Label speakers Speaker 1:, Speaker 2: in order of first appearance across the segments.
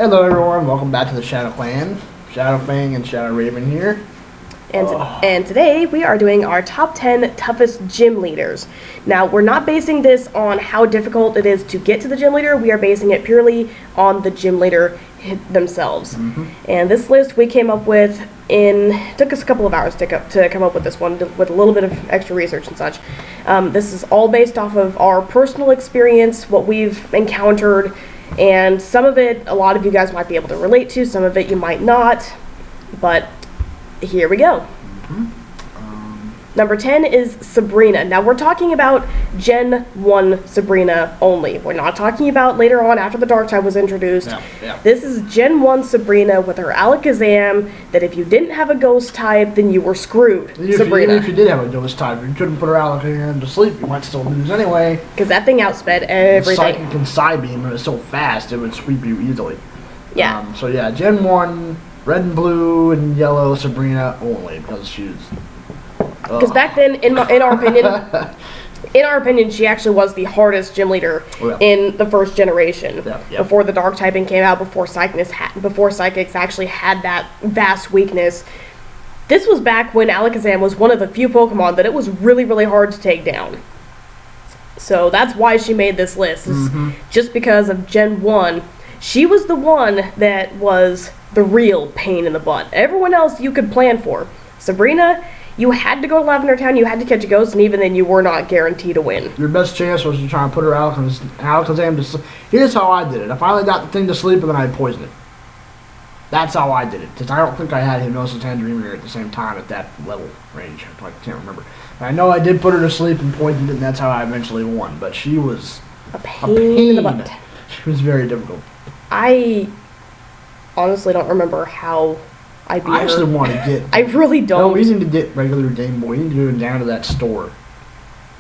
Speaker 1: Hello everyone, welcome back to the Shadow Clan. Shadow Fang and Shadow Raven here.
Speaker 2: And today we are doing our top 10 toughest gym leaders. Now, we're not basing this on how difficult it is to get to the gym leader. We are basing it purely on the gym leader themselves. And this list we came up with took us a couple of hours to come up with this one with a little bit of extra research and such. This is all based off of our personal experience, what we've encountered, and some of it a lot of you guys might be able to relate to, some of it you might not, but here we go. Number 10 is Sabrina. Now we're talking about Gen 1 Sabrina only. We're not talking about later on after the Dark type was introduced.
Speaker 1: Yeah.
Speaker 2: This is Gen 1 Sabrina with her Alakazam, that if you didn't have a ghost type, then you were screwed. Sabrina.
Speaker 1: If you did have a ghost type, you couldn't put her Alakazam to sleep, you might still lose anyway.
Speaker 2: Because that thing outsped everything.
Speaker 1: Psychic and Psybeam, and it was so fast, it would sweep you easily.
Speaker 2: Yeah.
Speaker 1: So yeah, Gen 1, red and blue and yellow Sabrina only, because she was...
Speaker 2: Because back then, in our opinion, she actually was the hardest gym leader in the first generation. Before the dark typing came out, before psychics actually had that vast weakness. This was back when Alakazam was one of the few Pokemon that it was really, really hard to take down. So that's why she made this list, just because of Gen 1. She was the one that was the real pain in the butt. Everyone else you could plan for. Sabrina, you had to go to Lavender Town, you had to catch a ghost, and even then you were not guaranteed to win. Your
Speaker 1: best chance was to try and put her Alakazam to sleep. Here's how I did it. I finally got the thing to sleep, and then I poisoned it. That's how I did it. Because I don't think I had Hypnosis and Dreamer at the same time at that level range. I can't remember. I know I did put her to sleep and poisoned it, and that's how I eventually won. But she was
Speaker 2: a pain in the butt.
Speaker 1: She was very difficult.
Speaker 2: I honestly don't remember how I beat her.
Speaker 1: I actually want to get...
Speaker 2: I really don't.
Speaker 1: No, we need to get regular Game Boy. We need to go down to that store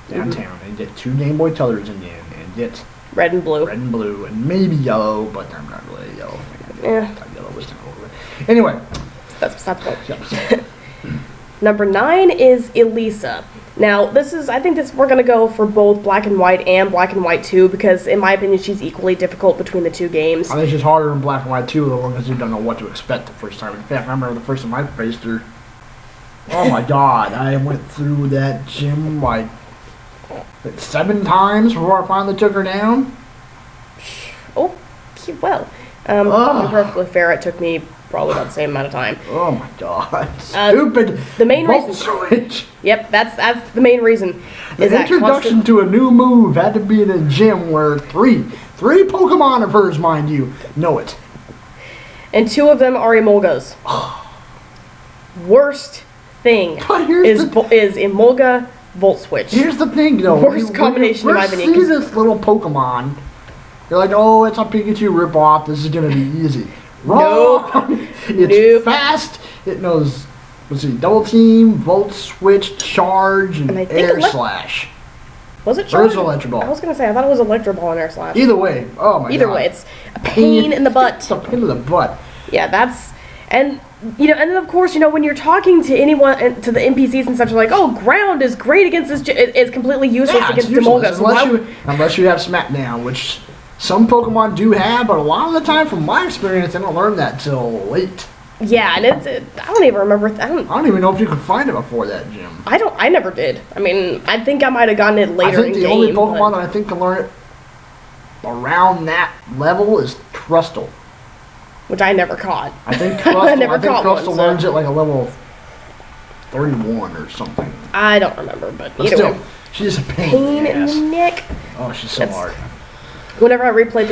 Speaker 1: downtown and get 2 Game Boy Colors in the end and get...
Speaker 2: Red and blue.
Speaker 1: Red and blue and maybe yellow, but I'm not really a yellow fan.
Speaker 2: Yeah.
Speaker 1: Yellow was kind of over it. Anyway.
Speaker 2: That's beside the point. Number 9 is Elisa. Now, I think we're going to go for both Black and White and Black and White 2, because in my opinion, she's equally difficult between the two games.
Speaker 1: I think she's harder in Black and White 2, though, because you don't know what to expect the first time. In fact, I remember the first time I faced her. Oh my god, I went through that gym like 7 times before I finally took her down.
Speaker 2: Oh, well. To be perfectly fair, it took me probably about the same amount of time.
Speaker 1: Oh my god. Stupid
Speaker 2: the main
Speaker 1: reason. Switch.
Speaker 2: Yep, that's the main reason.
Speaker 1: The introduction to a new move had to be in a gym where three Pokemon of hers, mind you, know it.
Speaker 2: And 2 of them are Emolgas. Worst thing is Emolga Volt Switch.
Speaker 1: Here's the thing, though.
Speaker 2: Worst combination in my opinion.
Speaker 1: You see this little Pokemon, you're like, oh, it's a Pikachu ripoff. This is gonna be easy. Wrong. It's fast. It knows, let's see, Double Team, Volt Switch, Charge, and Air Slash.
Speaker 2: Was it Charge?
Speaker 1: Or is it Electro Ball?
Speaker 2: I was going to say, I thought it was Electro Ball and Air Slash.
Speaker 1: Either way. Oh my god.
Speaker 2: Either way, it's a pain in the butt.
Speaker 1: It's a pain in the butt.
Speaker 2: Yeah, and then of course, when you're talking to anyone, to the NPCs and such, you're like, oh, ground is great against this, it's completely useless against Emolga.
Speaker 1: Unless you have Smackdown, which... some Pokemon do have, but a lot of the time, from my experience, they don't learn that till late.
Speaker 2: Yeah, and I don't even remember. I don't
Speaker 1: even know if you could find it before that gym.
Speaker 2: I never did. I mean, I think I might have gotten it later in game. I think the only
Speaker 1: Pokemon that I think can learn it around that level is Crustle.
Speaker 2: Which I never caught.
Speaker 1: I think Crustle learns it like a level 31 or something.
Speaker 2: I don't remember, but either
Speaker 1: still,
Speaker 2: way.
Speaker 1: She's a pain
Speaker 2: in the neck.
Speaker 1: Oh, she's so hard.
Speaker 2: Whenever I replay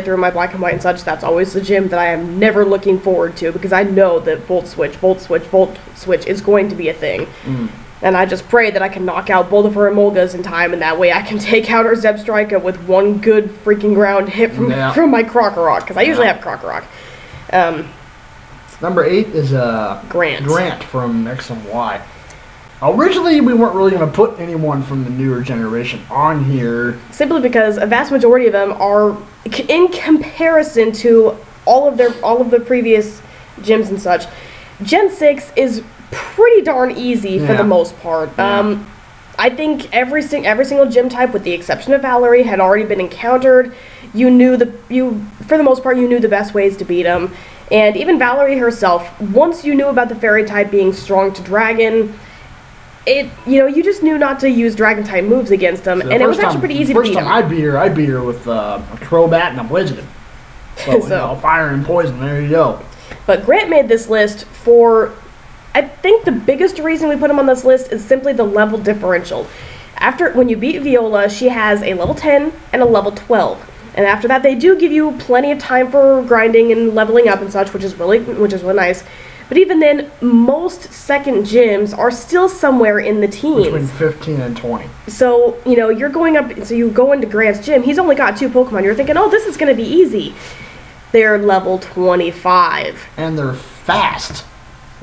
Speaker 2: through my Black and White and such, that's always the gym that I am never looking forward to, because I know that Volt Switch is going to be a thing. And I just pray that I can knock out both of her Emolgas in time, and that way I can take out her Zebstrika with one good freaking ground hit from my Krokorok, because I usually have Krokorok.
Speaker 1: Number 8 is Grant from X and Y. Originally, we weren't really going to put anyone from the newer generation on here.
Speaker 2: Simply because a vast majority of them are, in comparison to all of the previous gyms and such, Gen 6 is pretty darn easy for the most part. I think every single gym type, with the exception of Valerie, had already been encountered. you knew for the most part, you knew the best ways to beat them. And even Valerie herself, once you knew about the fairy type being strong to dragon, you just knew not to use dragon type moves against them, and it was actually pretty easy to beat them.
Speaker 1: First time I beat her with a Crobat and a Blizzard. So fire and poison, there you go.
Speaker 2: But Grant made this list for, I think the biggest reason we put him on this list is simply the level differential. When you beat Viola, she has a level 10 and a level 12. And after that, they do give you plenty of time for grinding and leveling up and such, which is really nice. But even then, most second gyms are still somewhere in the teens.
Speaker 1: Between 15 and 20.
Speaker 2: So, you're going up, so you go into Grant's gym, he's only got 2 Pokemon. You're thinking, oh, this is going to be easy. They're level 25.
Speaker 1: And they're fast.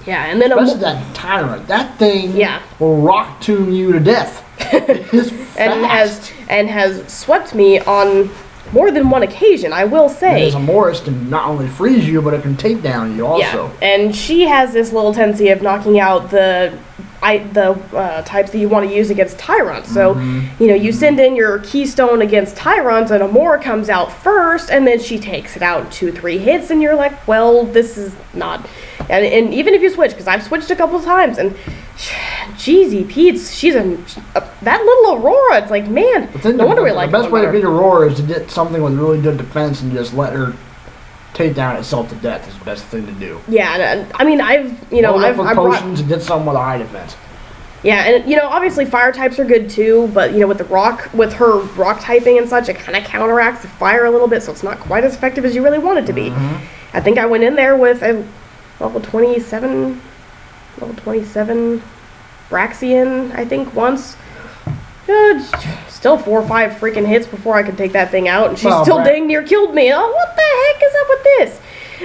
Speaker 2: Yeah, and then
Speaker 1: especially that Tyrant. That thing will rock tomb you to death. It's fast.
Speaker 2: and has swept me on more than one occasion, I will say.
Speaker 1: Because Amoris can not only freeze you, but it can take down you also.
Speaker 2: Yeah, and she has this little tendency of knocking out the types that you want to use against Tyrants. So, you send in your Keystone against Tyrants, and Amora comes out first, and then she takes it out in 2-3 hits, and you're like, well, this is not... And even if you switch, because I've switched a couple of times, and Jeezy Pete's, she's that little Aurora, it's like, man, no wonder we like
Speaker 1: the best way to beat Aurora is to get something with really good defense and just let her take down itself to death is the best thing to do.
Speaker 2: Yeah, and I mean, I've
Speaker 1: potions and get someone with a high defense.
Speaker 2: Yeah, and obviously fire types are good too, but with her rock typing and such, it kind of counteracts the fire a little bit, so it's not quite as effective as you really want it to be. I think I went in there with a level 27 Braxian, I think, once. Still 4 or 5 freaking hits before I could take that thing out, and she still dang near killed me. Oh, what the heck is up with this?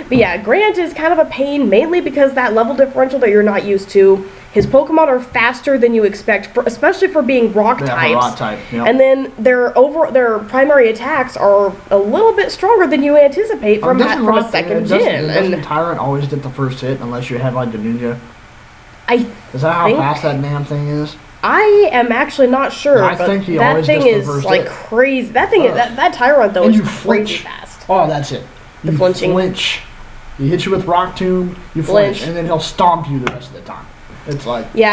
Speaker 2: But yeah, Grant is kind of a pain, mainly because that level differential that you're not used to. His Pokemon are faster than you expect, especially for being rock types.
Speaker 1: Rock type, yep.
Speaker 2: And then their primary attacks are a little bit stronger than you anticipate from a second gym.
Speaker 1: Doesn't Tyrant always get the first hit unless you have like the Ninja? Is that how fast that damn thing is?
Speaker 2: I am actually not sure.
Speaker 1: I think he always gets the first hit.
Speaker 2: Like crazy. That thing is that Tyrant though is crazy fast.
Speaker 1: Oh, that's it.
Speaker 2: The flinching.
Speaker 1: Flinch. He hits you with Rock Tomb, you flinch, and then he'll stomp you the rest of the time. It's like
Speaker 2: he's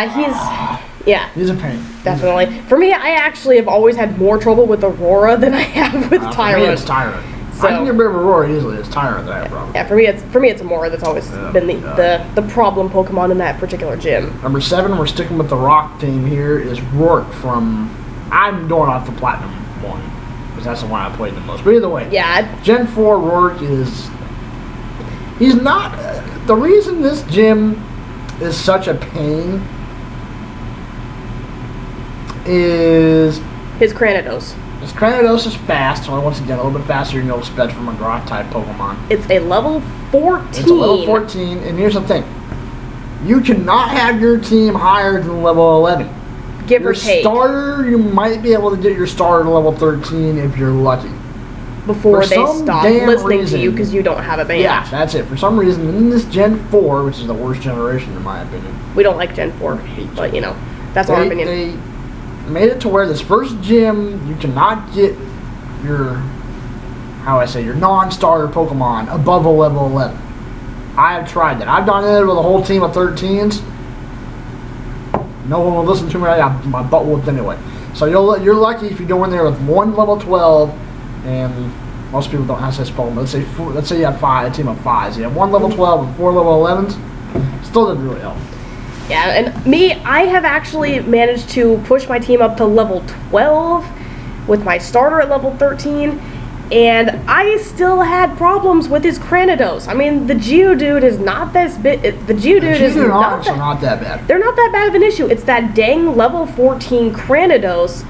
Speaker 1: a pain.
Speaker 2: Definitely. For me, I actually have always had more trouble with Aurora than I have with Tyrant.
Speaker 1: For me, it's Tyrant. So, I can get rid of Aurora easily. It's Tyrant that I have problem.
Speaker 2: Yeah, for me it's Amora that's always been the problem Pokemon in that particular gym.
Speaker 1: Number 7, we're sticking with the rock team here, is Rourke from... I'm going off the Platinum one, because that's the one I played the most. But either way, Gen 4 Rourke is... He's not... the reason this gym is such a pain is...
Speaker 2: his Cranidos.
Speaker 1: His Cranidos is fast, so once again, a little bit faster than you'll expect from a Rock-type Pokemon.
Speaker 2: It's a level 14.
Speaker 1: It's a level 14, and here's the thing. You cannot have your team higher than level 11.
Speaker 2: Give or take.
Speaker 1: Your starter, you might be able to get your starter to level 13 if you're lucky.
Speaker 2: Before they stop listening to you because you don't have a band.
Speaker 1: Yeah, that's it. For some reason, in this Gen 4, which is the worst generation in my opinion.
Speaker 2: We don't like Gen 4, but that's our opinion.
Speaker 1: They made it to where this first gym, you cannot get your non-starter Pokemon above a level 11. I have tried that. I've done it with a whole team of 13s. No one will listen to me. I got my butt whooped anyway. So you're lucky if you go in there with one level 12, and most people don't have such Pokemon. Let's say you have a team of 5s. You have one level 12 and 4 level 11s. Still doesn't really help.
Speaker 2: Yeah, and me, I have actually managed to push my team up to level 12 with my starter at level 13, and I still had problems with his Cranidos. I mean, the Geodude is not this big. The Geodude is not
Speaker 1: that bad.
Speaker 2: They're not that bad of an issue. It's that dang level 14 Cranidos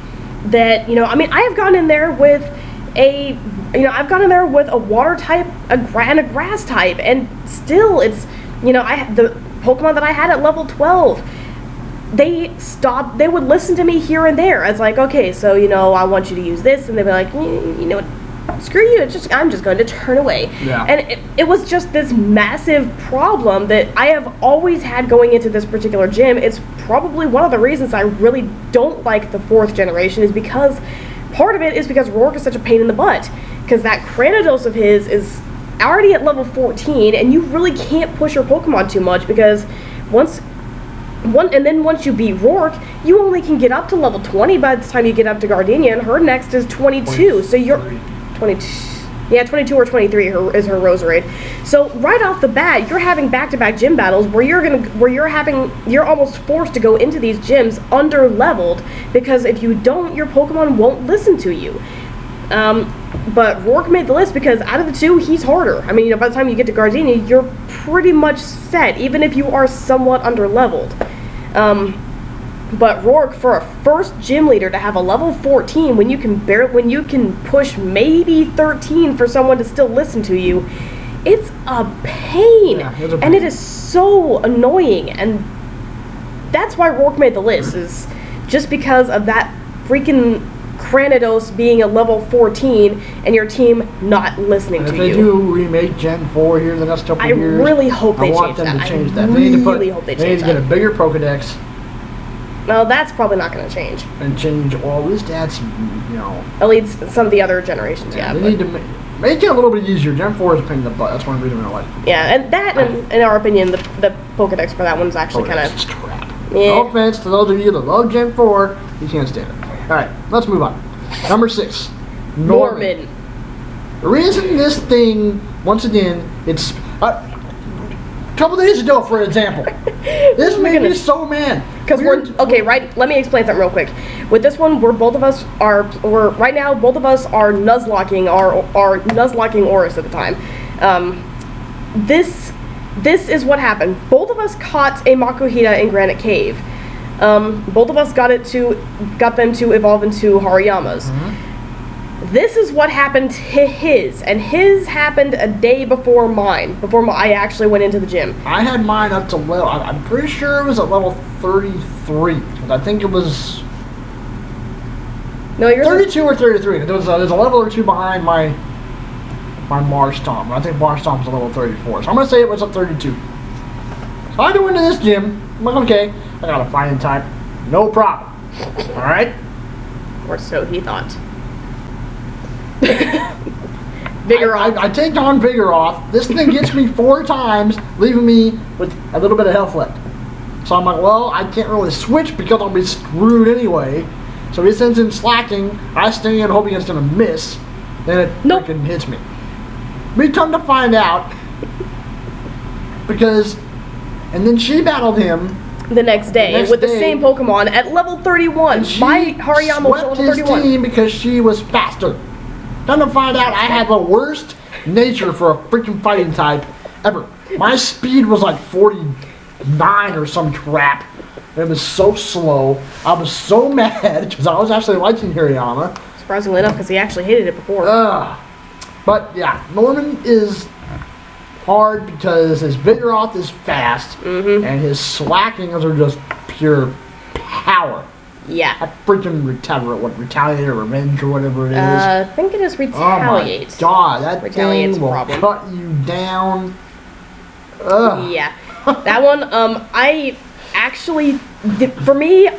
Speaker 2: that, I have gone in there with a water type, and a grass type, and still it's, the Pokemon that I had at level 12, they would listen to me here and there. I was like, okay, so, I want you to use this, and they'd be like, you know what, screw you, I'm just going to turn away.
Speaker 1: Yeah.
Speaker 2: And it was just this massive problem that I have always had going into this particular gym. It's probably one of the reasons I really don't like the 4th generation, is because part of it is because Rourke is such a pain in the butt. Because that Cranidos of his is already at level 14, and you really can't push your Pokemon too much because once you beat Rourke, you only can get up to level 20 by the time you get up to Gardenia, and her next is 22. So you're 22. Yeah, 22 or 23 is her Roserade. So right off the bat, you're having back-to-back gym battles where you're almost forced to go into these gyms under-leveled because if you don't, your Pokemon won't listen to you. But Rourke made the list because out of the two, he's harder. I mean, by the time you get to Gardenia, you're pretty much set, even if you are somewhat under-leveled. But Rourke, for a first gym leader to have a level 14 when you can push maybe 13 for someone to still listen to you, it's a pain.
Speaker 1: Yeah, it's a pain.
Speaker 2: And it is so annoying. And that's why Rourke made the list, is just because of that freaking Cranidos being a level 14 and your team not listening to you.
Speaker 1: If they do remake Gen 4 here in the next couple of years,
Speaker 2: I really hope they change that.
Speaker 1: I want them to change that.
Speaker 2: I really hope they change that.
Speaker 1: They need to get a bigger Pokedex.
Speaker 2: No, that's probably not going to change.
Speaker 1: And change all at least that's,
Speaker 2: At least some of the other generations, yeah.
Speaker 1: They need to make it a little bit easier. Gen 4 is a pain in the butt. That's one reason I like it.
Speaker 2: Yeah, and that, in our opinion, the Pokedex for that one's actually kind of...
Speaker 1: It's crap.
Speaker 2: Yeah.
Speaker 1: No offense to those of you that love Gen 4. You can't stand it. Alright, let's move on. Number 6. Norman. The reason this thing, once again, it's... a couple days ago, for example. This made me so mad.
Speaker 2: Because let me explain something real quick. With this one, both of us are Nuzlocking our Nuzlocking Oris at the time. This is what happened. Both of us caught a Makuhita in Granite Cave. Both of us got them to evolve into Hariyamas.
Speaker 1: Mm-hmm.
Speaker 2: This is what happened to his, and his happened a day before mine, before I actually went into the gym.
Speaker 1: I had mine up to level, I'm pretty sure it was at level 33. I think it was...
Speaker 2: No, yours
Speaker 1: 32 or 33. There's a level or two behind my Marstomp. I think Marstomp was a level 34. So I'm going to say it was up 32. So I go into this gym. I'm like, okay, I got a fighting type. No problem. Alright?
Speaker 2: Or so he thought. Vigoroth.
Speaker 1: I take on Vigoroth. This thing gets me 4 times, leaving me with a little bit of health left. So I'm like, well, I can't really switch because I'll be screwed anyway. So he sends in slacking. I stand hoping it's going to miss. Then it freaking hits me. We come to find out because... And then she battled him
Speaker 2: the next day with the same Pokemon at level 31. My Hariyama was level 31.
Speaker 1: Team because she was faster. Come to find out, I had the worst nature for a freaking fighting type ever. My speed was like 49 or some crap. It was so slow. I was so mad because I was actually liking Hariyama.
Speaker 2: Surprisingly enough, because he actually hated it before.
Speaker 1: But yeah, Norman is hard because his Vigoroth is fast, and his Slackings are just pure power.
Speaker 2: Yeah.
Speaker 1: A freaking Retaliate or Revenge or whatever it is.
Speaker 2: I think it is Retaliate.
Speaker 1: Oh my god, that
Speaker 2: Retaliate's
Speaker 1: thing will cut you down. Ugh.
Speaker 2: Yeah. That one, I actually, for me,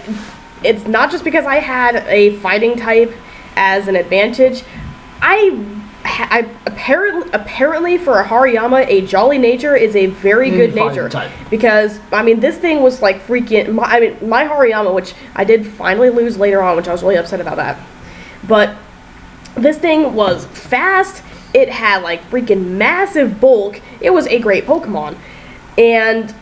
Speaker 2: it's not just because I had a fighting type as an advantage. I apparently for a Hariyama, a Jolly Nature is a very good nature type. Because I mean this thing was like freaking. My Hariyama, which I did finally lose later on, which I was really upset about that. But this thing was fast. It had like freaking massive bulk. It was a great Pokemon, and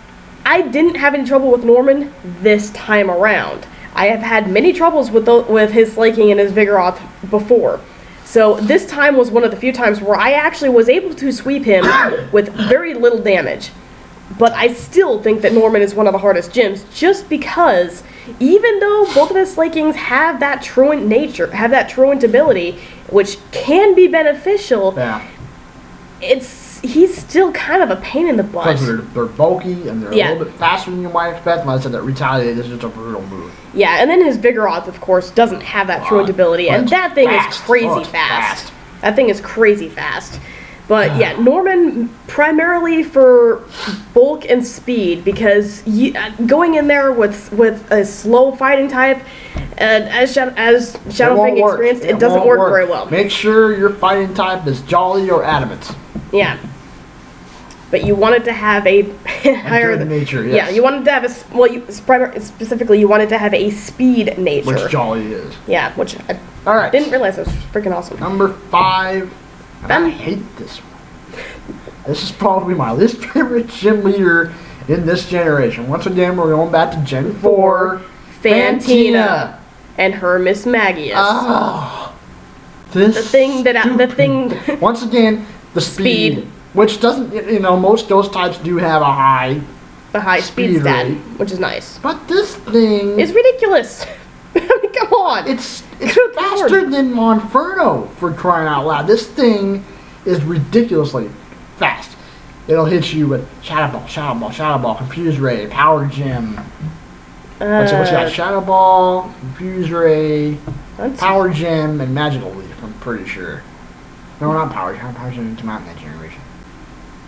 Speaker 2: I didn't have any trouble with Norman this time around. I have had many troubles with his Slaking and his Vigoroth before. So this time was one of the few times where I actually was able to sweep him with very little damage. But I still think that Norman is one of the hardest gyms, just because even though both of his Slakings have that truant nature, have that truant ability, which can be beneficial, he's still kind of a pain in the butt.
Speaker 1: Because they're bulky and they're a little bit faster than you might expect. And I said that Retaliate is just a brutal move.
Speaker 2: Yeah, and then his Vigoroth, of course, doesn't have that truant ability, and that thing is crazy fast. That thing is crazy fast. But yeah, Norman primarily for bulk and speed, because going in there with a slow fighting type, as Shadowfang experienced, it doesn't work very well.
Speaker 1: Make sure your fighting type is Jolly or Adamant.
Speaker 2: Yeah. But you wanted to have a higher
Speaker 1: nature. Yes.
Speaker 2: Yeah, you wanted to have specifically you wanted to have a speed nature,
Speaker 1: which Jolly is.
Speaker 2: Yeah, which I
Speaker 1: all right.
Speaker 2: Didn't realize it was freaking awesome.
Speaker 1: Number 5. And I hate this one. This is probably my least favorite gym leader in this generation. Once again, we're going back to Gen 4.
Speaker 2: Fantina. And her Miss Magius.
Speaker 1: Oh, this
Speaker 2: the thing.
Speaker 1: Once again, the speed. Which doesn't, most ghost types do have a high
Speaker 2: speed stat, which is nice.
Speaker 1: But this thing
Speaker 2: is ridiculous. I mean, come on.
Speaker 1: It's faster than Monferno, for crying out loud. This thing is ridiculously fast. It'll hit you with Shadow Ball, Confuse Ray, Power Gem. What's you got? Shadow Ball, Confuse Ray, Power Gem, and Magical Leaf, I'm pretty sure. No, not Power Gem. Power Gem came out in that generation.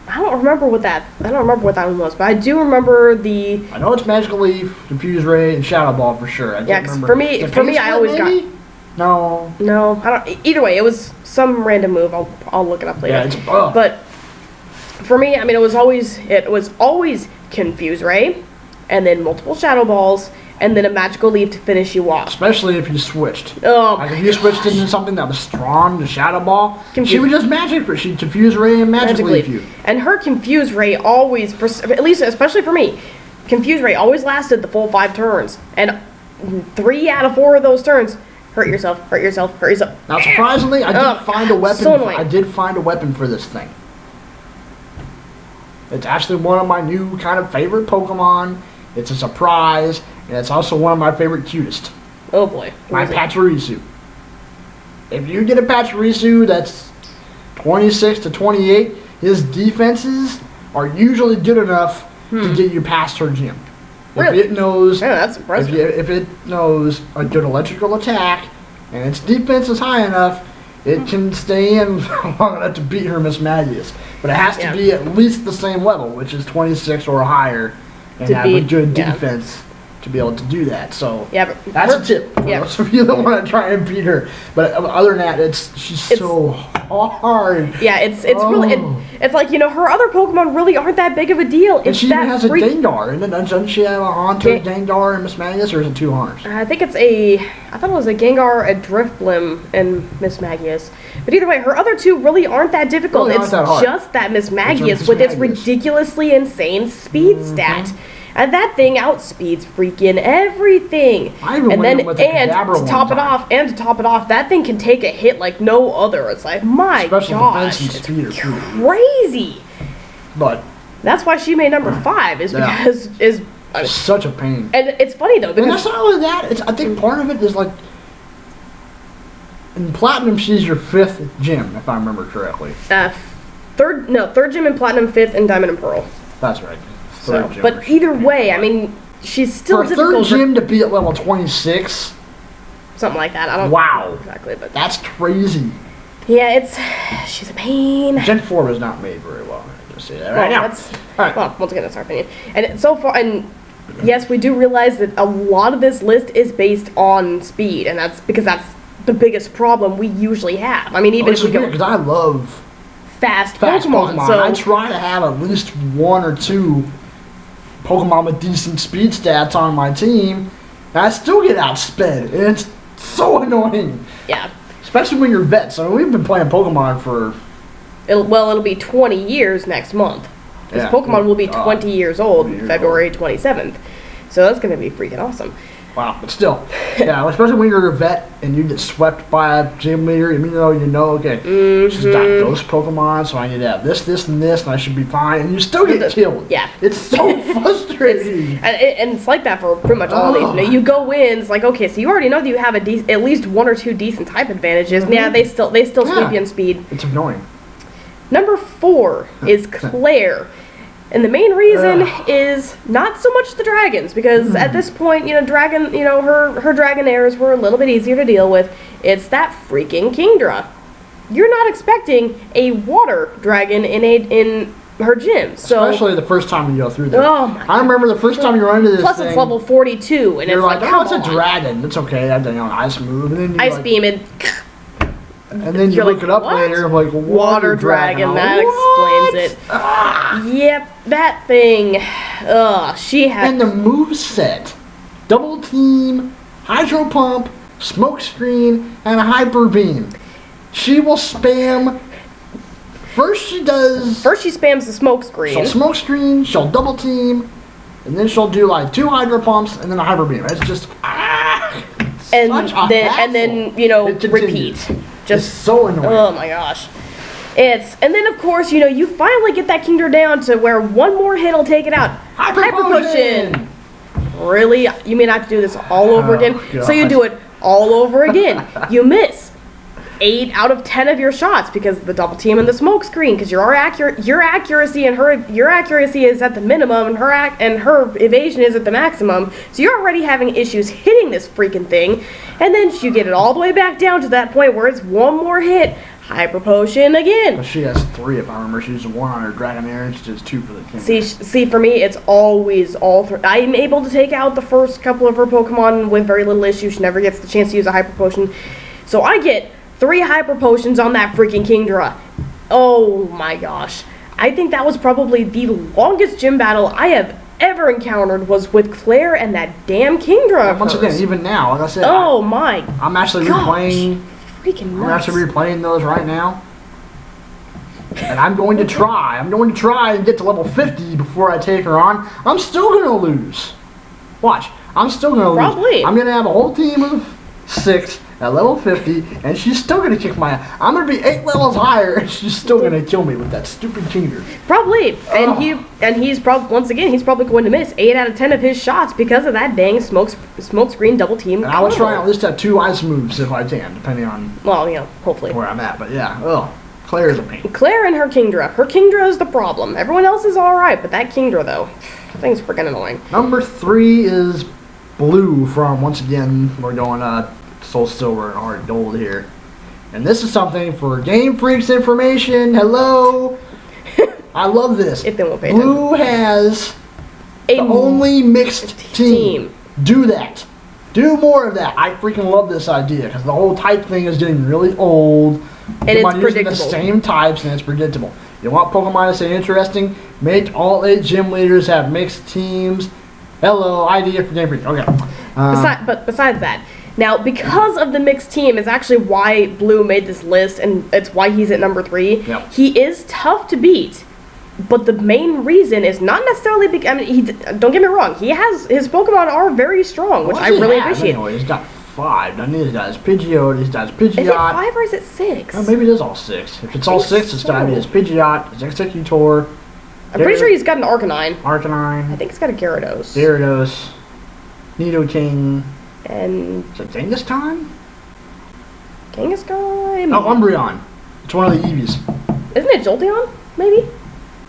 Speaker 2: I don't remember what that one was, but I do remember the...
Speaker 1: I know it's Magical Leaf, Confuse Ray, and Shadow Ball for sure.
Speaker 2: Yeah, because for me, I always got...
Speaker 1: No,
Speaker 2: I don't... Either way, it was some random move. I'll look it up later.
Speaker 1: Yeah,
Speaker 2: but for me, I mean, it was always Confuse Ray, and then multiple Shadow Balls, and then a Magical Leaf to finish you off.
Speaker 1: Especially if you switched.
Speaker 2: Oh,
Speaker 1: like if you switched into something that was strong, the Shadow Ball, she would just she'd Confuse Ray and Magic Leaf you.
Speaker 2: And her Confuse Ray always, at least especially for me, Confuse Ray always lasted the full 5 turns. And 3 out of 4 of those turns, hurt yourself.
Speaker 1: Now surprisingly, I did find a weapon.
Speaker 2: So
Speaker 1: I did find a weapon for this thing. It's actually one of my new kind of favorite Pokemon. It's a surprise. And it's also one of my favorite cutest.
Speaker 2: Oh boy.
Speaker 1: My Pachirisu. If you get a Pachirisu that's 26 to 28, his defenses are usually good enough to get you past her gym.
Speaker 2: Really?
Speaker 1: If it knows,
Speaker 2: that's impressive.
Speaker 1: If it knows a good electrical attack and its defense is high enough, it can stay in long enough to beat her Miss Magius. But it has to be at least the same level, which is 26 or higher, and have a good defense to be able to do that. So that's a tip for those of you that want to try and beat her. But other than that, she's so hard.
Speaker 2: Yeah, it's really it's like her other Pokemon really aren't that big of a deal.
Speaker 1: And she even has a Gengar, and doesn't she have a Haunter, Gengar, and Miss Magius, or is it 2 Haunters?
Speaker 2: I think I thought it was a Gengar, a Drifblim, and Miss Magius. But either way, her other 2 really aren't that difficult. It's just that Miss Magius with its ridiculously insane speed stat. And that thing outspeeds freaking everything. To top it off, that thing can take a hit like no other. It's like, my gosh, it's crazy.
Speaker 1: But
Speaker 2: that's why she made number 5 is because
Speaker 1: it's such a pain.
Speaker 2: And it's funny though because
Speaker 1: that's not only that. I think part of it is like in Platinum she's your 5th gym if I remember correctly.
Speaker 2: Third gym in Platinum, 5th in Diamond and Pearl.
Speaker 1: That's right.
Speaker 2: But either way, I mean, she's still difficult.
Speaker 1: For a 3rd gym to be at level 26,
Speaker 2: something like that. I don't know exactly, but
Speaker 1: that's crazy.
Speaker 2: Yeah, she's a pain.
Speaker 1: Gen 4 was not made very well. I just say that right now.
Speaker 2: Well, once again, that's our opinion. And so far, and yes, we do realize that a lot of this list is based on speed, and that's because that's the biggest problem we usually have. I mean, even if we go
Speaker 1: because I love
Speaker 2: fast Pokemon. So
Speaker 1: I try to have at least 1 or 2 Pokemon with decent speed stats on my team, and I still get outsped, and it's so annoying.
Speaker 2: Yeah.
Speaker 1: Especially when you're vets. I mean, we've been playing Pokemon for...
Speaker 2: It'll be 20 years next month. This Pokemon will be 20 years old, February 27th. So that's going to be freaking awesome.
Speaker 1: Wow, but still, especially when you're a vet and you get swept by a gym leader, even though okay, she's got those Pokemon, so I need to have this, and this, and I should be fine, and you still get killed.
Speaker 2: Yeah.
Speaker 1: It's so frustrating.
Speaker 2: And it's like that for pretty much all of these. You go in, it's like, okay, so you already know that you have at least 1 or 2 decent type advantages, and they still sweep you in speed.
Speaker 1: It's annoying.
Speaker 2: Number 4 is Claire. And the main reason is not so much the dragons, because at this point, her Dragonairs were a little bit easier to deal with. It's that freaking Kingdra. You're not expecting a water dragon in her gym. So
Speaker 1: especially the first time you go through there.
Speaker 2: Oh my!
Speaker 1: I remember the first time you run into this
Speaker 2: Plus
Speaker 1: thing.
Speaker 2: it's level 42, and
Speaker 1: you're
Speaker 2: it's
Speaker 1: like,
Speaker 2: like,
Speaker 1: oh, it's a dragon. It's okay. I done an ice move, and then you
Speaker 2: ice beam and.
Speaker 1: And then you look it up later, like
Speaker 2: water dragon. That explains it. Yep, that thing. She had.
Speaker 1: And the move set: double team, hydro pump, smoke screen, and a hyper beam. She will spam. First she
Speaker 2: spams the smoke screen.
Speaker 1: She'll smoke screen. She'll double team, and then she'll do like 2 hydro pumps and then a hyper beam. It's just
Speaker 2: and then repeat. Just
Speaker 1: it's so annoying.
Speaker 2: Oh my gosh. And then of course, you finally get that Kingdra down to where one more hit will take it out.
Speaker 1: Hyper potion!
Speaker 2: Really? You mean I have to do this all over again?
Speaker 1: God.
Speaker 2: So you do it all over again. You miss 8 out of 10 of your shots because of the double team and the smoke screen, because your accuracy is at the minimum and her evasion is at the maximum. So you're already having issues hitting this freaking thing, and then you get it all the way back down to that point where it's one more hit, hyper potion again.
Speaker 1: Well, she has 3 if I remember. She uses 1 on her Dragonair and she does 2 for the king.
Speaker 2: See, for me, it's always all 3. I'm able to take out the first couple of her Pokemon with very little issue. She never gets the chance to use a hyper potion, so I get 3 hyper potions on that freaking Kingdra. Oh my gosh. I think that was probably the longest gym battle I have ever encountered, was with Claire and that damn Kingdra.
Speaker 1: And once again, even now, like I said, I'm actually replaying.
Speaker 2: Freaking nuts.
Speaker 1: I'm actually replaying those right now. And I'm going to try. And get to level 50 before I take her on. I'm still going to lose. Watch. I'm still going to lose.
Speaker 2: Probably.
Speaker 1: I'm going to have a whole team of 6 at level 50, and she's still going to kick my ass. I'm going to be 8 levels higher, and she's still going to kill me with that stupid Kingdra.
Speaker 2: Probably. And he's probably, once again, he's probably going to miss 8 out of 10 of his shots because of that dang smoke screen double team.
Speaker 1: And I will try at least have 2 ice moves if I can, depending on
Speaker 2: hopefully
Speaker 1: where I'm at. But yeah, Claire is a pain.
Speaker 2: Claire and her Kingdra. Her Kingdra is the problem. Everyone else is alright, but that Kingdra, though, that thing's freaking annoying.
Speaker 1: Number 3 is Blue from, once again, we're going Soul Silver and Heart Gold here. And this is something for Game Freaks information. Hello! I love this.
Speaker 2: If they won't pay
Speaker 1: Blue has the only mixed team. Do that. Do more of that. I freaking love this idea because the whole type thing is getting really old.
Speaker 2: And it's
Speaker 1: using
Speaker 2: predictable.
Speaker 1: The same types and it's predictable. You want Pokemon to stay interesting? Make all 8 gym leaders have mixed teams. Hello, idea for Game Freaks. Okay.
Speaker 2: But besides that, now, because of the mixed team is actually why Blue made this list, and it's why he's at number 3.
Speaker 1: Yep.
Speaker 2: He is tough to beat, but the main reason is not necessarily because, I mean, don't get me wrong, his Pokemon are very strong, which I really appreciate.
Speaker 1: Anyway, he's got 5. Doesn't he? He's got his Pidgeot, he's got his Pidgeot.
Speaker 2: Is it 5 or is it 6?
Speaker 1: Oh, maybe it is all 6. If it's all 6, it's got to be his Pidgeot, his Executor.
Speaker 2: I'm pretty sure he's got an Arcanine.
Speaker 1: Arcanine.
Speaker 2: I think he's got a Gyarados.
Speaker 1: Gyarados. Nidoking.
Speaker 2: And
Speaker 1: is it Kangaskhan?
Speaker 2: Kangaskhan?
Speaker 1: Oh, Umbreon. It's one of the Eevees.
Speaker 2: Isn't it Jolteon? Maybe.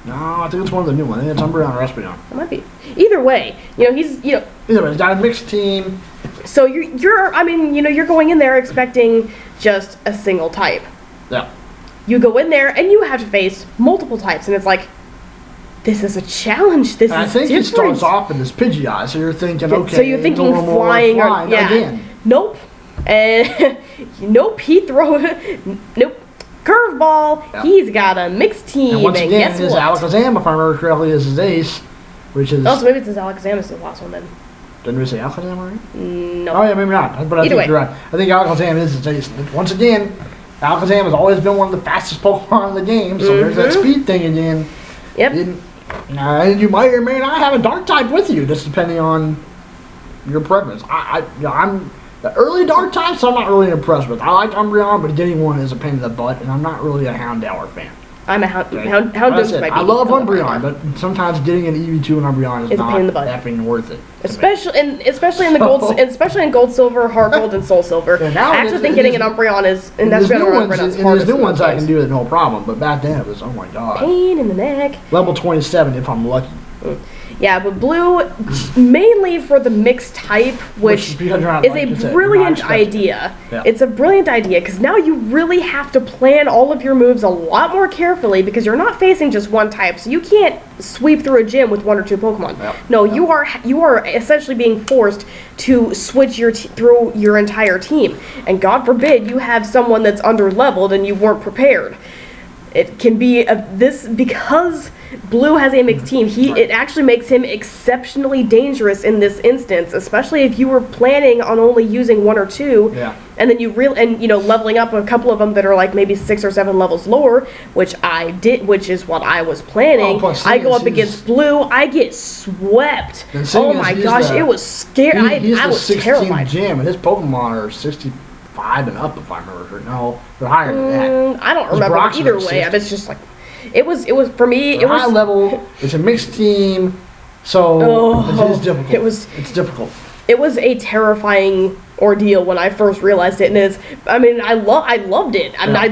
Speaker 1: No, I think it's one of the new ones. I think it's Umbreon or Espeon.
Speaker 2: It might be. Either way, he's
Speaker 1: Either way, he's got a mixed team.
Speaker 2: So you're going in there expecting just a single type.
Speaker 1: Yeah.
Speaker 2: You go in there and you have to face multiple types, and it's like, this is a challenge. This is different. I think
Speaker 1: he starts off in this Pidgeot, so you're thinking, okay.
Speaker 2: So you're thinking flying or
Speaker 1: again.
Speaker 2: Nope. Nope. He throws. Nope. Curveball. Yep. He's got a mixed team.
Speaker 1: And once again,
Speaker 2: guess
Speaker 1: his
Speaker 2: what?
Speaker 1: Alakazam, if I remember correctly, is his ace, which is.
Speaker 2: Oh, so maybe it's his Alakazam is the last one then.
Speaker 1: Didn't we say Alakazam already?
Speaker 2: No.
Speaker 1: Oh yeah, maybe not. But I think you're right. I think Alakazam is his ace. Once again, Alakazam has always been one of the fastest Pokemon in the game, so there's that speed thing again.
Speaker 2: Yep.
Speaker 1: And you might or may not have a dark type with you, just depending on your preference. I'm the early dark types I'm not really impressed with. I like Umbreon, but getting one is a pain in the butt, and I'm not really a Houndour fan.
Speaker 2: I'm a Houndour.
Speaker 1: I love Umbreon, but sometimes getting an EV2 and Umbreon is not
Speaker 2: a pain in the butt.
Speaker 1: effing worth it.
Speaker 2: Especially in Gold, Silver, Heart Gold, and Soul Silver. I actually think getting an Umbreon is
Speaker 1: in these new ones I can do it no problem, but back then it was, oh my god,
Speaker 2: pain in the neck.
Speaker 1: Level 27 if I'm lucky.
Speaker 2: Yeah, but blue, mainly for the mixed type, which is a brilliant idea.
Speaker 1: Yeah.
Speaker 2: It's a brilliant idea, because now you really have to plan all of your moves a lot more carefully, because you're not facing just one type, so you can't sweep through a gym with 1 or 2 Pokemon.
Speaker 1: Yep.
Speaker 2: No, you are essentially being forced to switch through your entire team. And God forbid you have someone that's under-leveled and you weren't prepared. It can be because blue has a mixed team. It actually makes him exceptionally dangerous in this instance, especially if you were planning on only using 1 or 2, and then leveling up a couple of them that are like maybe 6 or 7 levels lower, which I did, which is what I was planning. I go up against blue, I get swept. Oh my gosh, it was scary. I was terrified.
Speaker 1: Gym, and his Pokemon are 65 and up, if I remember. No, they're higher than that.
Speaker 2: I don't remember. Either way, it's just like. It was for me.
Speaker 1: It was high level. It's a mixed team, so it is difficult. It's difficult.
Speaker 2: It was a terrifying ordeal when I first realized it, and I loved it. I mean, I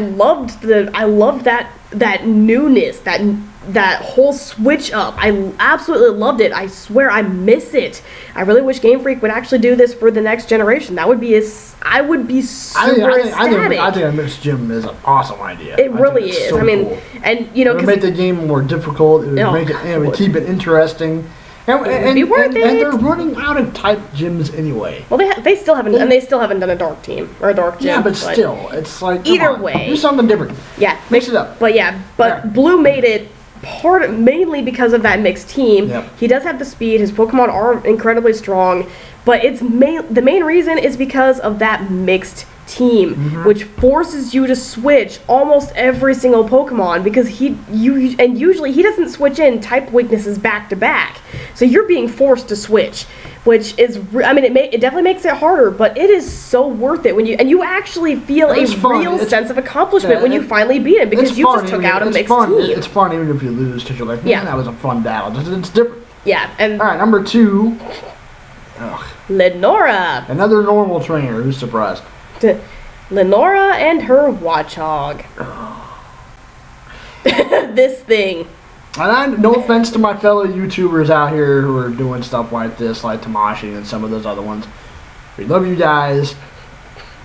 Speaker 2: loved that newness, that whole switch up. I absolutely loved it. I swear I miss it. I really wish Game Freak would actually do this for the next generation. That would be I would be super ecstatic.
Speaker 1: I think a mixed gym is an awesome idea.
Speaker 2: It really is.
Speaker 1: So cool.
Speaker 2: And
Speaker 1: it would make the game more difficult. It would keep it interesting. And they're running out of type gyms anyway.
Speaker 2: Well, they still haven't done a dark team or a dark gym.
Speaker 1: Yeah, but still, it's like
Speaker 2: either way,
Speaker 1: do something different.
Speaker 2: Yeah,
Speaker 1: mix it up.
Speaker 2: But blue made it mainly because of that mixed team.
Speaker 1: Yep.
Speaker 2: He does have the speed. His Pokemon are incredibly strong, but the main reason is because of that mixed team, which forces you to switch almost every single Pokemon, because usually he doesn't switch in type weaknesses back to back, so you're being forced to switch, which is it definitely makes it harder, but it is so worth it when you actually feel a real sense of accomplishment when you finally beat him, because you just took out a mixed team.
Speaker 1: It's fun even if you lose, because you're like, man, that was a fun battle. It's different.
Speaker 2: Yeah, and
Speaker 1: all right, number 2.
Speaker 2: Lenora.
Speaker 1: Another normal trainer. Who's surprised?
Speaker 2: Lenora and her Watchog. This thing.
Speaker 1: And no offense to my fellow YouTubers out here who are doing stuff like this, like Tamashi and some of those other ones. We love you guys,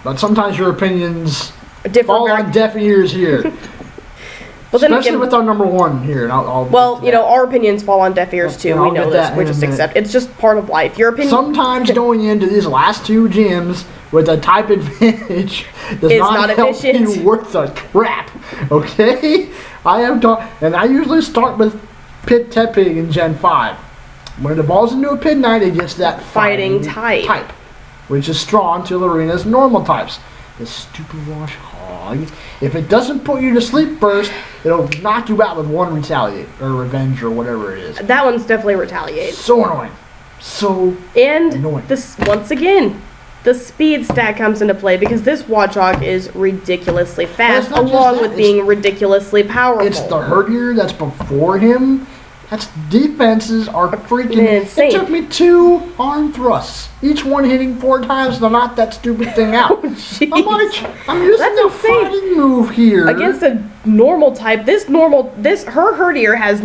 Speaker 1: but sometimes your opinions fall on deaf ears here. Especially with our number 1 here. And
Speaker 2: our opinions fall on deaf ears too. We know this. We just accept. It's just part of life. Your opinion.
Speaker 1: Sometimes going into these last 2 gyms with a type advantage does not help you worth a crap. Okay? And I usually start with Pit Tepig in Gen 5. When it evolves into a Pidnite, it gets that fighting type, which is strong to Lorena's normal types. This stupid Watchog. If it doesn't put you to sleep first, it'll knock you out with 1 Retaliate or Revenge or whatever it is.
Speaker 2: That one's definitely Retaliate.
Speaker 1: So annoying. Annoying.
Speaker 2: This once again, the speed stat comes into play, because this Watchog is ridiculously fast, along with being ridiculously powerful.
Speaker 1: It's the Herdier that's before him. That's defenses are freaking
Speaker 2: insane.
Speaker 1: It took me 2 arm thrusts, each one hitting 4 times to knock that stupid thing out. I'm using a fighting move here
Speaker 2: against a normal type. Her Herdier has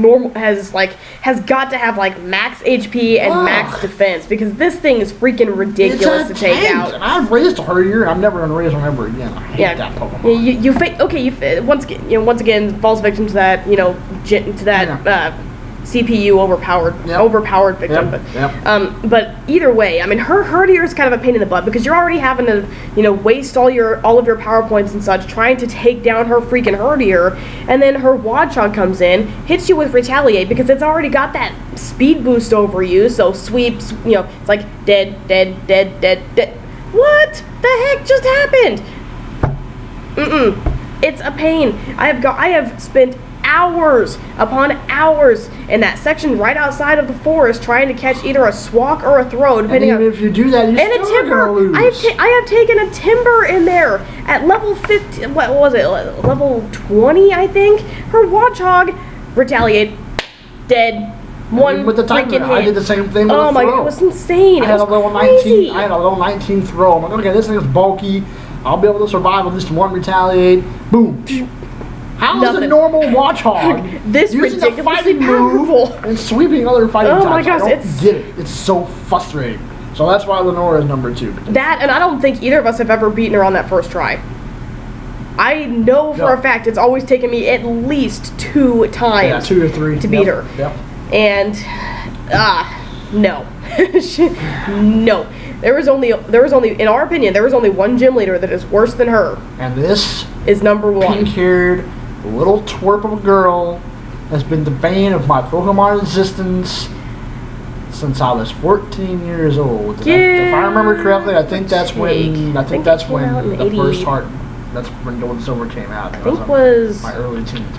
Speaker 2: got to have like max HP and max defense, because this thing is freaking ridiculous to take out.
Speaker 1: And I've raised a Herdier. I'm never gonna raise one ever again. I hate that Pokemon.
Speaker 2: Once again, falls victim to that. CPU overpowered victim, but either way, her Herdier is kind of a pain in the butt, because you're already having to waste all of your power points and such trying to take down her freaking Herdier, and then her Watchog comes in, hits you with Retaliate, because it's already got that speed boost over you, so sweeps, it's like dead. What the heck just happened? It's a pain. I have spent hours upon hours in that section right outside of the forest trying to catch either a Swak or a Throw, depending on.
Speaker 1: If you do that, you're still gonna lose.
Speaker 2: I have taken a Timber in there at level 50. What was it? Level 20, I think. Her Watchog, Retaliate, dead. One
Speaker 1: with the
Speaker 2: freaking hit.
Speaker 1: I did the same thing with
Speaker 2: Oh my god, it was insane. I had a level 19.
Speaker 1: I had a level 19 Throw. I'm like, okay, this thing is bulky. I'll be able to survive with just 1 Retaliate. Boom. How is a
Speaker 2: Nothing.
Speaker 1: normal Watchog
Speaker 2: This
Speaker 1: using a
Speaker 2: ridiculously
Speaker 1: fighting
Speaker 2: powerful.
Speaker 1: move and sweeping other fighting
Speaker 2: Oh
Speaker 1: types?
Speaker 2: my gosh,
Speaker 1: I don't
Speaker 2: it's-
Speaker 1: get it. It's so frustrating. So that's why Lenora is number 2.
Speaker 2: That, and I don't think either of us have ever beaten her on that first try. I know for a fact it's always taken me at least 2 times.
Speaker 1: Yeah, 2 or 3
Speaker 2: to beat her.
Speaker 1: Yep.
Speaker 2: And no. No. There was only, in our opinion, there was only one gym leader that is worse than her.
Speaker 1: And this
Speaker 2: is number 1.
Speaker 1: pink-haired little twerp of a girl has been the bane of my Pokemon existence since I was 14 years old. If I remember correctly, I think that's when the first Heart. That's when Gold and Silver came out.
Speaker 2: I think it was
Speaker 1: my early teens.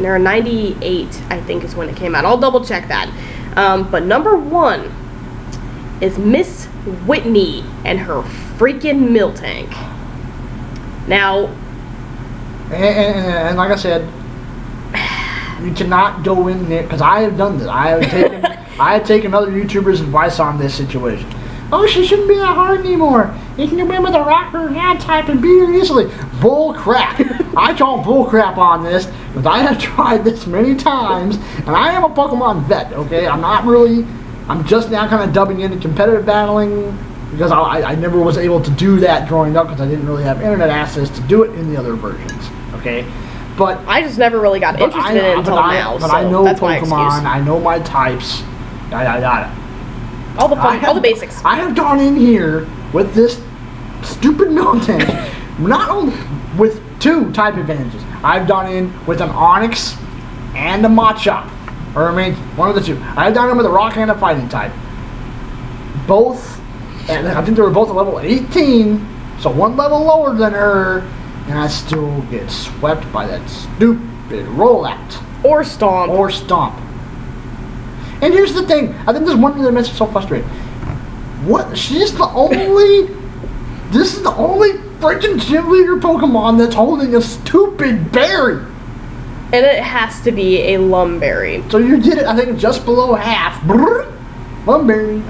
Speaker 2: 98, I think is when it came out. I'll double check that. But number 1 is Miss Whitney and her freaking Miltank. Now,
Speaker 1: and like I said, you cannot go in there, because I have done this. I have taken other YouTubers' advice on this situation. Oh, she shouldn't be that hard anymore. You can go in with a rocker hand type and beat her easily. Bull crap. I call bull crap on this because I have tried this many times, and I am a Pokemon vet. Okay, I'm just now kind of dubbing into competitive battling because I never was able to do that growing up because I didn't really have internet access to do it in the other versions. Okay. But
Speaker 2: I just never really got interested in it until now.
Speaker 1: But
Speaker 2: so
Speaker 1: I know
Speaker 2: that's
Speaker 1: Pokemon.
Speaker 2: my excuse.
Speaker 1: I know my types. Yada.
Speaker 2: All the basics.
Speaker 1: I have gone in here with this stupid Miltank, not only with 2 type advantages. I've gone in with an Onix and a Machop, or one of the 2. I've gone in with a Rock and a Fighting type. Both, and I think they were both at level 18, so 1 level lower than her, and I still get swept by that stupid rollout.
Speaker 2: Or Stomp.
Speaker 1: And here's the thing. I think there's one thing that makes it so frustrating. This is the only freaking gym leader Pokemon that's holding a stupid berry.
Speaker 2: And it has to be a Lumberry.
Speaker 1: So you get it, I think, just below half. Lumberry.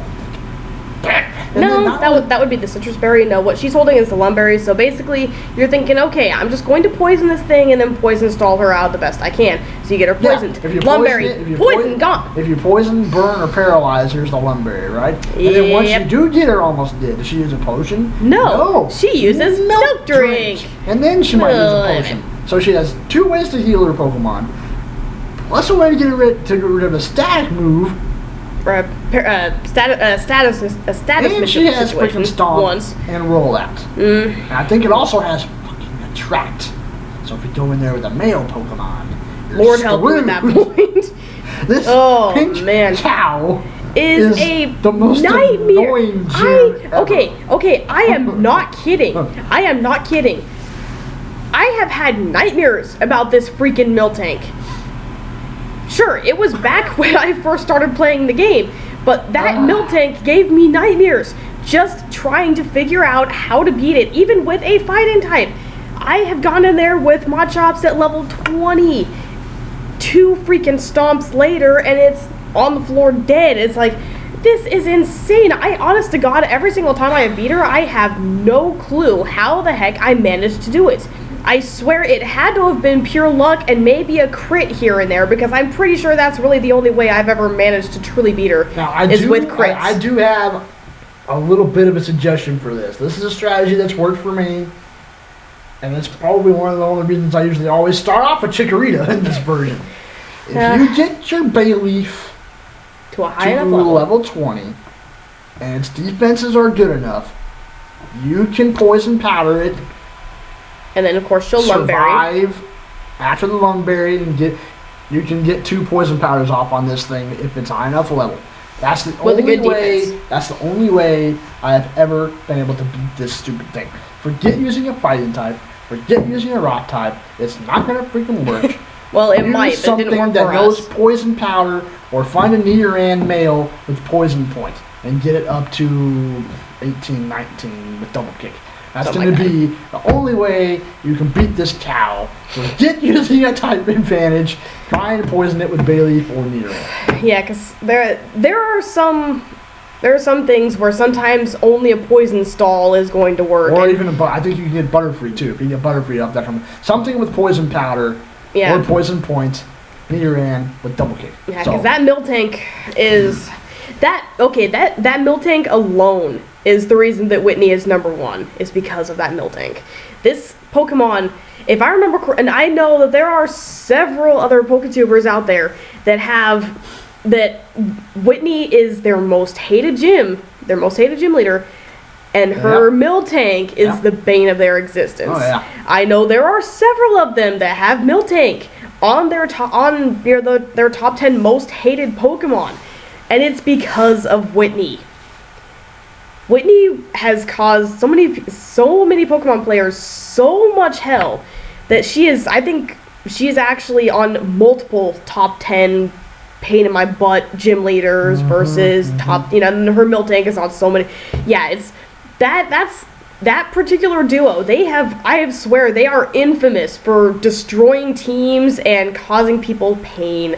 Speaker 2: No, that would be the Citrus Berry. No, what she's holding is the Lumberry. So basically, you're thinking, okay, I'm just going to poison this thing and then poison stall her out the best I can. So you get her poisoned.
Speaker 1: Yeah,
Speaker 2: Lumberry, poison, gone.
Speaker 1: If you poison, burn, or paralyze, here's the Lumberry, right? And then once you do get her almost dead, does she use a potion?
Speaker 2: No. She uses Milk Drink.
Speaker 1: And then she might use a potion. So she has 2 ways to heal her Pokemon. Plus a way to get rid of a static move.
Speaker 2: Status
Speaker 1: and she has freaking Stomp
Speaker 2: once.
Speaker 1: And Rollout. And I think it also has fucking Attract. So if you go in there with a male Pokemon, you're
Speaker 2: Lord help you at that point.
Speaker 1: This pink cow
Speaker 2: is a
Speaker 1: the most
Speaker 2: nightmare.
Speaker 1: Annoying gym
Speaker 2: okay, I am not kidding. I am not kidding. I have had nightmares about this freaking Miltank. Sure, it was back when I first started playing the game, but that Miltank gave me nightmares just trying to figure out how to beat it, even with a fighting type. I have gone in there with Machops at level 20. 2 freaking stomps later, and it's on the floor dead. It's like, this is insane. Honest to God, every single time I have beat her, I have no clue how the heck I managed to do it. I swear it had to have been pure luck and maybe a crit here and there, because I'm pretty sure that's really the only way I've ever managed to truly beat her with crits.
Speaker 1: I do have a little bit of a suggestion for this. This is a strategy that's worked for me, and it's probably one of the only reasons I usually always start off with Chikorita in this version. If you get your Bayleaf
Speaker 2: to a high enough
Speaker 1: level 20, and its defenses are good enough, you can Poison Powder it.
Speaker 2: And then, of course, she'll Lumberry.
Speaker 1: Survive after the Lumberry, and you can get 2 Poison Powders off on this thing if it's high enough level. That's the only way. That's the only way I have ever been able to beat this stupid thing. Forget using a Fighting type. Forget using a Rock type. It's not gonna freaking work.
Speaker 2: Well, it might. But it didn't work
Speaker 1: that
Speaker 2: for
Speaker 1: knows
Speaker 2: us.
Speaker 1: Poison Powder, or find a Nidoran male with Poison Point and get it up to 18, 19 with Double Kick. That's going to be the only way you can beat this cow. So get using a type advantage, trying to poison it with Bayleaf or Nidoran.
Speaker 2: Yeah, because there are some things where sometimes only a poison stall is going to work.
Speaker 1: Or even I think you can get Butterfree too. If you get Butterfree up, that something with Poison Powder or poison point, and he ran with double kick.
Speaker 2: Yeah, because that Miltank is that Miltank alone is the reason that Whitney is #1, is because of that Miltank. This Pokemon, if I remember, and I know that there are several other Poketubers out there that Whitney is their most hated gym leader, and her Miltank is the bane of their existence.
Speaker 1: Oh, yeah.
Speaker 2: I know there are several of them that have Miltank on their their top 10 most hated Pokemon, and it's because of Whitney. Whitney has caused so many Pokemon players so much hell that I think she is actually on multiple top 10 pain in my butt gym leaders versus top, and her Miltank is on so many. Yeah, it's that particular duo. I swear they are infamous for destroying teams and causing people pain.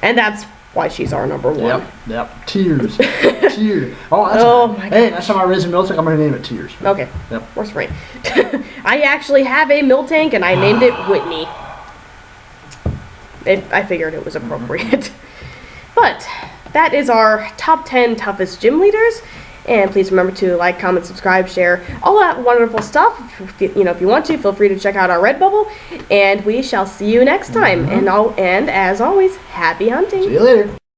Speaker 2: And that's why she's our #1.
Speaker 1: Yep. Tears. Tears. Oh my God. Hey, next time I raise a Miltank, I'm going to name it Tears.
Speaker 2: Okay.
Speaker 1: Yep.
Speaker 2: Where's Rain? I actually have a Miltank, and I named it Whitney. I figured it was appropriate. But that is our top 10 toughest gym leaders. And please remember to like, comment, subscribe, share, all that wonderful stuff. If you want to, feel free to check out our Redbubble. And we shall see you next time. And as always, happy hunting.
Speaker 1: See you later.